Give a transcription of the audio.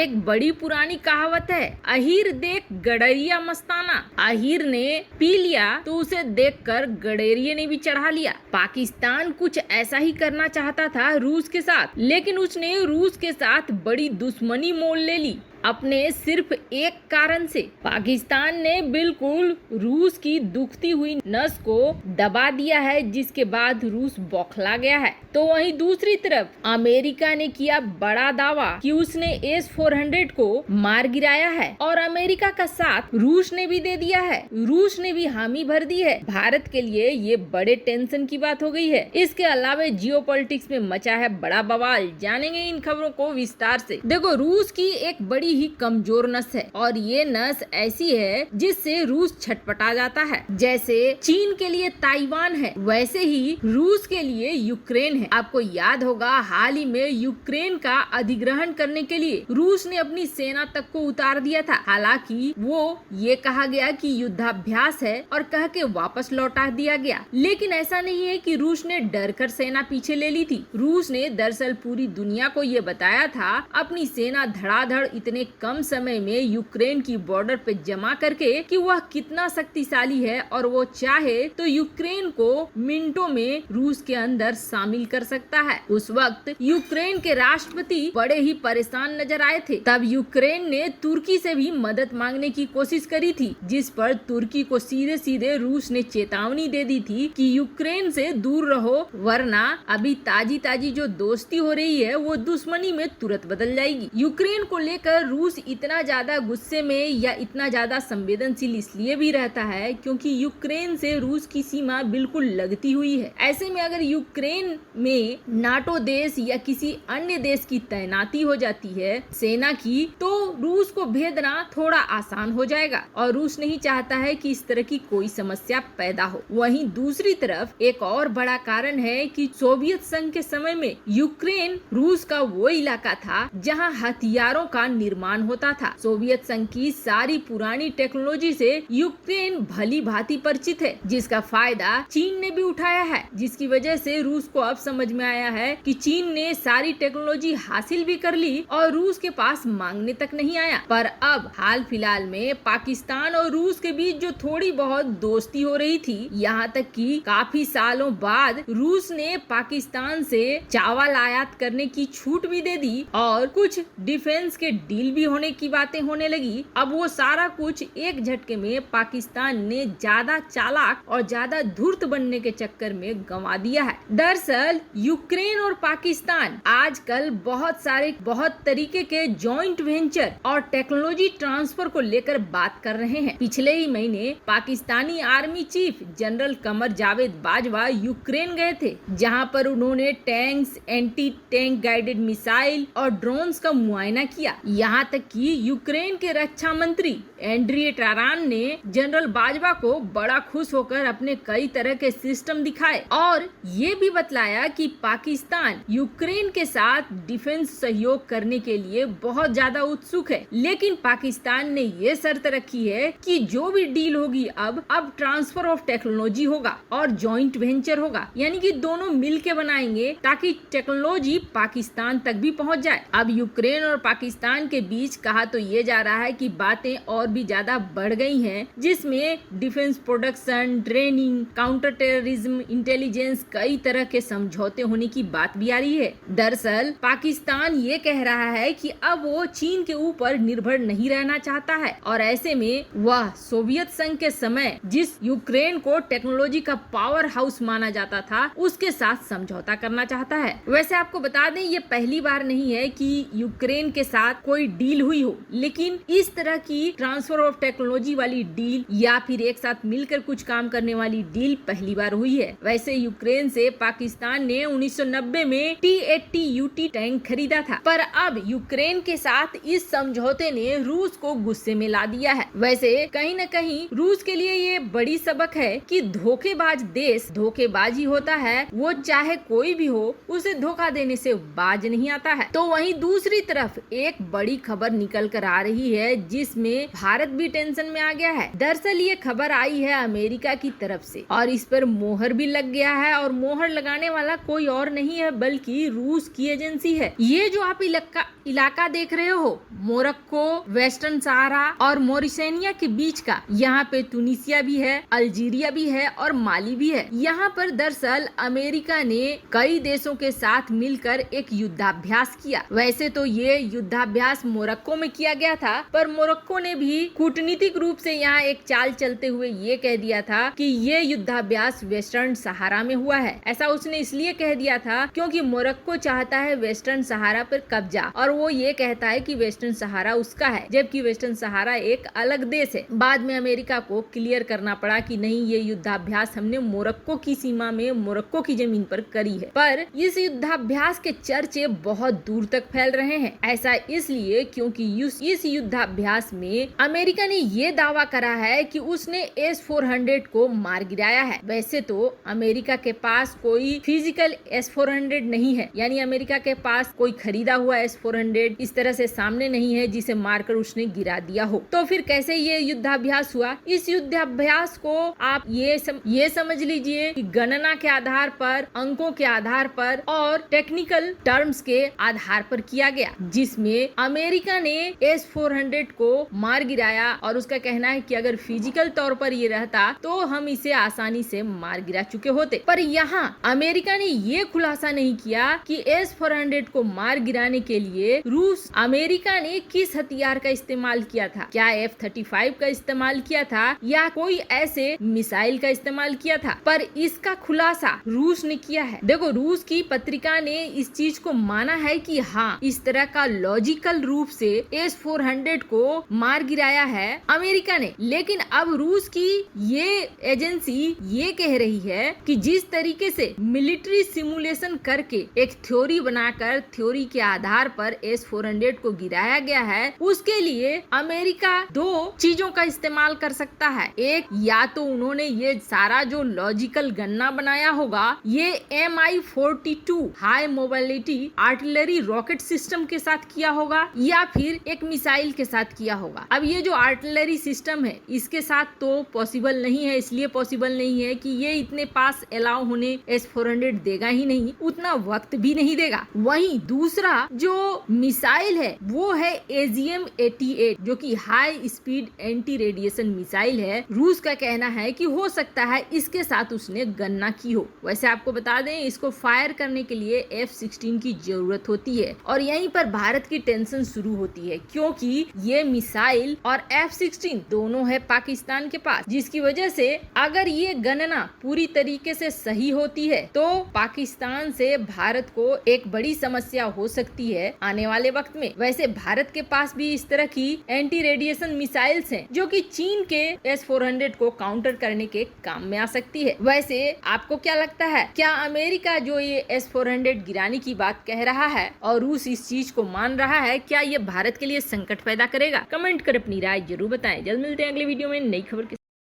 एक बड़ी पुरानी कहावत है, अहीर देख गडरिया मस्ताना। अहीर ने पी लिया तो उसे देखकर गडेरिये ने भी चढ़ा लिया। पाकिस्तान कुछ ऐसा ही करना चाहता था रूस के साथ, लेकिन उसने रूस के साथ बड़ी दुश्मनी मोल ले ली अपने सिर्फ एक कारण से। पाकिस्तान ने बिल्कुल रूस की दुखती हुई नस को दबा दिया है, जिसके बाद रूस बौखला गया है। तो वहीं दूसरी तरफ अमेरिका ने किया बड़ा दावा कि उसने S-400 को मार गिराया है और अमेरिका का साथ रूस ने भी दे दिया है। रूस ने भी हामी भर दी है। भारत के लिए ये बड़े टेंशन की बात हो गई है। इसके अलावा जियोपॉलिटिक्स में मचा है बड़ा बवाल। जानेंगे इन खबरों को विस्तार से। देखो, रूस की एक बड़ी ही कमजोर नस है और ये नस ऐसी है जिससे रूस छटपटा जाता है। जैसे चीन के लिए ताइवान है, वैसे ही रूस के लिए यूक्रेन है। आपको याद होगा, हाल ही में यूक्रेन का अधिग्रहण करने के लिए रूस ने अपनी सेना तक को उतार दिया था। हालांकि वो ये कहा गया कि युद्धाभ्यास है और कह के वापस लौटा दिया गया, लेकिन ऐसा नहीं है कि रूस ने डर कर सेना पीछे ले ली थी। रूस ने दरअसल पूरी दुनिया को ये बताया था अपनी सेना धड़ाधड़ इतने कम समय में यूक्रेन की बॉर्डर पे जमा करके कि वह कितना शक्तिशाली है और वो चाहे तो यूक्रेन को मिनटों में रूस के अंदर शामिल कर सकता है। उस वक्त यूक्रेन के राष्ट्रपति बड़े ही परेशान नजर आए थे। तब यूक्रेन ने तुर्की से भी मदद मांगने की कोशिश करी थी, जिस पर तुर्की को सीधे सीधे रूस ने चेतावनी दे दी थी कि यूक्रेन से दूर रहो, वरना अभी ताजी ताजी जो दोस्ती हो रही है वो दुश्मनी में तुरंत बदल जाएगी। यूक्रेन को लेकर रूस इतना ज्यादा गुस्से में या इतना ज्यादा संवेदनशील इसलिए भी रहता है क्योंकि यूक्रेन से रूस की सीमा बिल्कुल लगती हुई है। ऐसे में अगर यूक्रेन में नाटो देश या किसी अन्य देश की तैनाती हो जाती है सेना की, तो रूस को भेदना थोड़ा आसान हो जाएगा और रूस नहीं चाहता है कि इस तरह की कोई समस्या पैदा हो। वहीं दूसरी तरफ एक और बड़ा कारण है कि सोवियत संघ के समय में यूक्रेन रूस का वो इलाका था जहां हथियारों का निर्माण होता था। सोवियत संघ की सारी पुरानी टेक्नोलॉजी से यूक्रेन भली भांति परिचित है, जिसका फायदा चीन ने भी उठाया है, जिसकी वजह से रूस को अब समझ में आया है कि चीन ने सारी टेक्नोलॉजी हासिल भी कर ली और रूस के पास मांगने तक नहीं आया। पर अब हाल फिलहाल में पाकिस्तान और रूस के बीच जो थोड़ी बहुत दोस्ती हो रही थी, यहाँ तक कि काफी सालों बाद रूस ने पाकिस्तान से चावल आयात करने की छूट भी दे दी और कुछ डिफेंस के डील भी होने की बातें होने लगी। अब वो सारा कुछ एक झटके में पाकिस्तान ने ज्यादा चालाक और ज्यादा धूर्त बनने के चक्कर में गंवा दिया है। दरअसल यूक्रेन और पाकिस्तान आजकल बहुत तरीके के जॉइंट वेंचर और टेक्नोलॉजी ट्रांसफर को लेकर बात कर रहे हैं। पिछले ही महीने Pakistani army chief general Qamar Javed Bajwa Ukraine गए थे, जहां पर उन्होंने tanks, anti tank guided missile और ड्रोन्स का मुआयना किया। यहाँ तक कि यूक्रेन के रक्षा मंत्री एंड्रिय टारान ने जनरल बाजवा को बड़ा खुश होकर अपने कई तरह के सिस्टम दिखाए और ये भी बतलाया कि पाकिस्तान यूक्रेन के साथ डिफेंस सहयोग करने के लिए बहुत ज्यादा उत्सुक है, लेकिन पाकिस्तान ने ये शर्त रखी है कि जो भी डील होगी अब ट्रांसफर ऑफ टेक्नोलॉजी होगा और जॉइंट वेंचर होगा, यानी कि दोनों मिलके बनाएंगे ताकि टेक्नोलॉजी पाकिस्तान तक भी पहुंच जाए। अब यूक्रेन और पाकिस्तान के बीच कहा तो ये जा रहा है कि बातें और भी ज्यादा बढ़ गई हैं, जिसमें defence production, training, counter terrorism, intelligence, कई तरह के समझौते होने की बात भी आ रही है। दरअसल पाकिस्तान ये कह रहा है कि अब वो चीन के ऊपर निर्भर नहीं रहना चाहता है और ऐसे में वह सोवियत संघ के समय जिस यूक्रेन को टेक्नोलॉजी का पावर हाउस माना जाता था उसके साथ समझौता करना चाहता है। वैसे आपको बता दें, ये पहली बार नहीं है कि यूक्रेन के साथ कोई डील हुई हो, लेकिन इस तरह की ट्रांसफर ऑफ टेक्नोलॉजी वाली डील या फिर एक साथ मिलकर कुछ काम करने वाली डील पहली बार हुई है। वैसे यूक्रेन से पाकिस्तान ने 1990 में T-80UT टैंक खरीदा था, पर अब यूक्रेन के साथ इस समझौते ने रूस को गुस्से में ला दिया है। वैसे कहीं न कहीं रूस के लिए ये बड़ी सबक है कि धोखेबाज देश धोखेबाजी होता है, वो चाहे कोई भी हो उसे धोखा देने से बाज नहीं आता है। तो वहीं दूसरी तरफ एक बड़ी खबर निकल कर आ रही है, जिसमें भारत भी टेंशन में आ गया है। दरअसल ये खबर आई है अमेरिका की तरफ से और इस पर मोहर भी लग गया है, और मोहर लगाने वाला कोई और नहीं है बल्कि रूस की एजेंसी है। ये जो आप इलाका देख रहे हो, मोरक्को, वेस्टर्न सहारा और मोरिसेनिया के बीच का, यहाँ पे तुनिसिया भी है, अल्जीरिया भी है और माली भी है। यहाँ पर दरअसल अमेरिका ने कई देशों के साथ मिलकर एक युद्धाभ्यास किया। वैसे तो ये युद्धाभ्यास मोरक्को में किया गया था, पर मोरक्को ने भी कूटनीतिक रूप से यहाँ एक चाल चलते हुए ये कह दिया था कि ये युद्धाभ्यास वेस्टर्न सहारा में हुआ है। ऐसा उसने इसलिए कह दिया था क्योंकि मोरक्को चाहता है वेस्टर्न सहारा पर कब्जा, और वो ये कहता है कि वेस्टर्न सहारा उसका है, जबकि वेस्टर्न सहारा एक अलग देश है। बाद में अमेरिका को क्लियर करना पड़ा कि नहीं, ये युद्धाभ्यास हमने मोरक्को की सीमा में, मोरक्को की जमीन पर करी है। पर इस युद्धाभ्यास के चर्चे बहुत दूर तक फैल रहे हैं। ऐसा इसलिए क्योंकि इस युद्धाभ्यास में अमेरिका ने ये दावा करा है कि उसने S-400 को मार गिराया है। वैसे तो अमेरिका के पास कोई फिजिकल S-400 नहीं है, यानी अमेरिका के पास कोई खरीदा हुआ S-400 इस तरह से सामने नहीं है जिसे मारकर उसने गिरा दिया हो। तो फिर कैसे ये युद्धाभ्यास हुआ? इस युद्धाभ्यास को आप ये समझ लीजिए कि गणना के आधार पर, अंकों के आधार पर और टेक्निकल टर्म्स के आधार पर किया गया, जिसमें अमेरिका ने S-400 को मार गिराया, और उसका कहना है कि अगर फिजिकल तौर पर ये रहता तो हम इसे आसानी से मार गिरा चुके होते। पर यहाँ अमेरिका ने ये खुलासा नहीं किया कि S-400 को मार गिराने के लिए अमेरिका ने किस हथियार का इस्तेमाल किया था। क्या F-35 का इस्तेमाल किया था या कोई ऐसे मिसाइल का इस्तेमाल किया था? पर इसका खुलासा रूस ने किया है। देखो, रूस की पत्रिका ने इस चीज को माना है कि हाँ, इस तरह का लॉजिकल रूप से S-400 को मार गिराया है अमेरिका ने। लेकिन अब रूस की ये एजेंसी ये कह रही है कि जिस तरीके से मिलिट्री सिमुलेशन करके एक थ्योरी बनाकर, थ्योरी के आधार पर S-400 को गिराया गया है, उसके लिए अमेरिका दो चीजों का इस्तेमाल कर सकता है। एक, या तो उन्होंने ये सारा जो लॉजिकल गणना बनाया होगा ये Mi-42 high mobility artillery rocket system के साथ किया होगा, या फिर एक मिसाइल के साथ किया होगा। अब ये जो आर्टिलरी सिस्टम है इसके साथ तो पॉसिबल नहीं है, इसलिए पॉसिबल नहीं है कि ये इतने पास अलाउ होने S-400 देगा ही नहीं, उतना वक्त भी नहीं देगा। वहीं दूसरा जो मिसाइल है वो है AGM-88, जो कि high speed anti radiation missile है। रूस का कहना है कि हो सकता है इसके साथ उसने गणना की हो। वैसे आपको बता दें, इसको फायर करने के लिए F-16 की जरूरत होती है, और यहीं पर भारत की टेंशन शुरू होती है, क्योंकि ये मिसाइल और F-16 दोनों है पाकिस्तान के पास, जिसकी वजह से अगर ये गणना पूरी तरीके से सही होती है तो पाकिस्तान से भारत को एक बड़ी समस्या हो सकती है आने वाले वक्त में। वैसे भारत के पास भी इस तरह की एंटी रेडिएशन मिसाइल्स हैं जो कि चीन के S-400 को काउंटर करने के काम में आ सकती है। वैसे आपको क्या लगता है, क्या अमेरिका जो ये S-400 गिराने की बात कह रहा है और रूस इस चीज को मान रहा है, क्या ये भारत के लिए संकट पैदा करेगा? कमेंट कर अपनी राय जरूर बताएं। जल्द मिलते हैं अगले वीडियो में नई खबर के